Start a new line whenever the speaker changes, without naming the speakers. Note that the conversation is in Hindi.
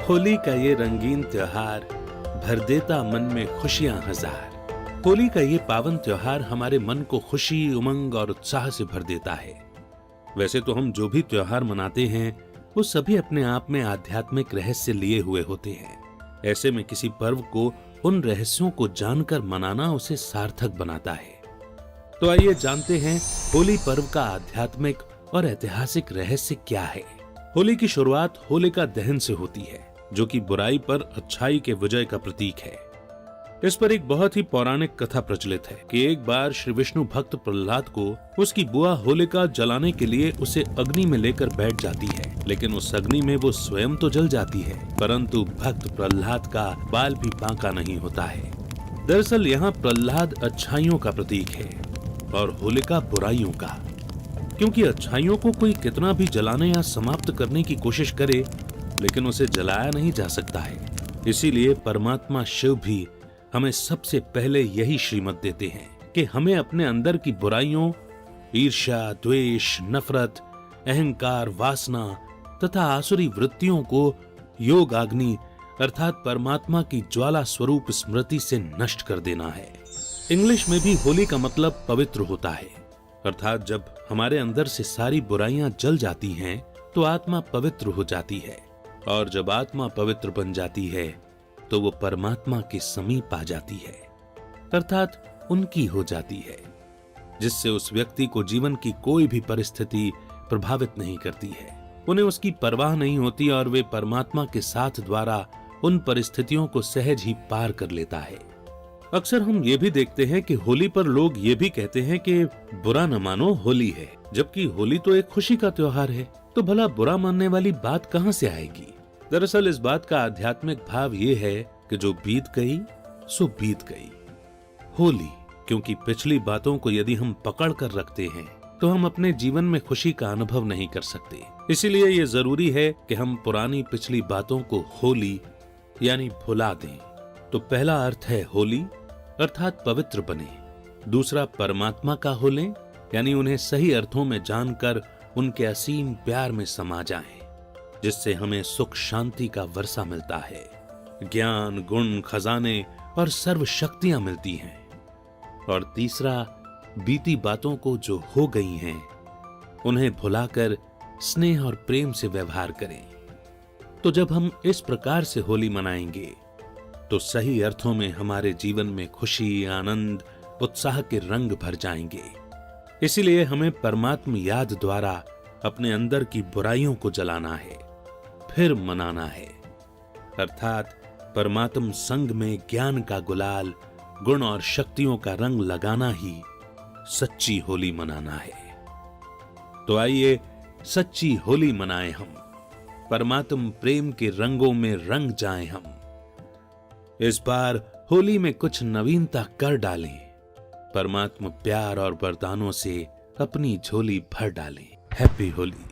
होली का ये रंगीन त्योहार भर देता मन में खुशियां हजार। होली का ये पावन त्योहार हमारे मन को खुशी, उमंग और उत्साह से भर देता है। वैसे तो हम जो भी त्योहार मनाते हैं वो सभी अपने आप में आध्यात्मिक रहस्य लिए हुए होते हैं। ऐसे में किसी पर्व को उन रहस्यों को जानकर मनाना उसे सार्थक बनाता है। तो आइए जानते हैं होली पर्व का आध्यात्मिक और ऐतिहासिक रहस्य क्या है। होली की शुरुआत होलिका दहन से होती है, जो कि बुराई पर अच्छाई के विजय का प्रतीक है। इस पर एक बहुत ही पौराणिक कथा प्रचलित है कि एक बार श्री विष्णु भक्त प्रहलाद को उसकी बुआ होलिका जलाने के लिए उसे अग्नि में लेकर बैठ जाती है, लेकिन उस अग्नि में वो स्वयं तो जल जाती है, परंतु भक्त प्रहलाद का बाल भी बांका नहीं होता है। दरअसल यहाँ प्रहलाद अच्छाइयों का प्रतीक है और होलिका बुराइयों का, क्योंकि अच्छाइयों को कोई कितना भी जलाने या समाप्त करने की कोशिश करे, लेकिन उसे जलाया नहीं जा सकता है। इसीलिए परमात्मा शिव भी हमें सबसे पहले यही श्रीमत देते हैं कि हमें अपने अंदर की बुराइयों, ईर्ष्या, द्वेष, नफरत, अहंकार, वासना तथा आसुरी वृत्तियों को योग अग्नि अर्थात परमात्मा की ज्वाला स्वरूप स्मृति से नष्ट कर देना है। इंग्लिश में भी होली का मतलब पवित्र होता है, अर्थात जब हमारे अंदर से सारी बुराइयां जल जाती हैं तो आत्मा पवित्र हो जाती है, और जब आत्मा पवित्र बन जाती है तो वो परमात्मा के समीप आ जाती है, अर्थात उनकी हो जाती है, जिससे उस व्यक्ति को जीवन की कोई भी परिस्थिति प्रभावित नहीं करती है। उन्हें उसकी परवाह नहीं होती और वे परमात्मा के साथ द्वारा उन परिस्थितियों को सहज ही पार कर लेता है। अक्सर हम ये भी देखते हैं कि होली पर लोग ये भी कहते हैं कि बुरा न मानो होली है, जबकि होली तो एक खुशी का त्योहार है, तो भला बुरा मानने वाली बात कहां से आएगी। दरअसल इस बात का आध्यात्मिक भाव ये है कि जो बीत गई सो बीत गई। होली, क्योंकि पिछली बातों को यदि हम पकड़ कर रखते हैं तो हम अपने जीवन में खुशी का अनुभव नहीं कर सकते। इसीलिए ये जरूरी है कि हम पुरानी पिछली बातों को होली यानी भुला दें। तो पहला अर्थ है होली अर्थात पवित्र बने। दूसरा परमात्मा का हो लें, यानी उन्हें सही अर्थों में जानकर उनके असीम प्यार में समा जाएं, जिससे हमें सुख शांति का वर्षा मिलता है, ज्ञान, गुण, खजाने और सर्व शक्तियां मिलती हैं। और तीसरा, बीती बातों को जो हो गई हैं उन्हें भुलाकर स्नेह और प्रेम से व्यवहार करें। तो जब हम इस प्रकार से होली मनाएंगे तो सही अर्थों में हमारे जीवन में खुशी, आनंद, उत्साह के रंग भर जाएंगे। इसीलिए हमें परमात्म याद द्वारा अपने अंदर की बुराइयों को जलाना है, फिर मनाना है, अर्थात परमात्म संग में ज्ञान का गुलाल, गुण और शक्तियों का रंग लगाना ही सच्ची होली मनाना है। तो आइए सच्ची होली मनाएं हम, परमात्म प्रेम के रंगों में रंग जाएं हम। इस बार होली में कुछ नवीनता कर डालें, परमात्म प्यार और वरदानों से अपनी झोली भर डालें। हैप्पी होली।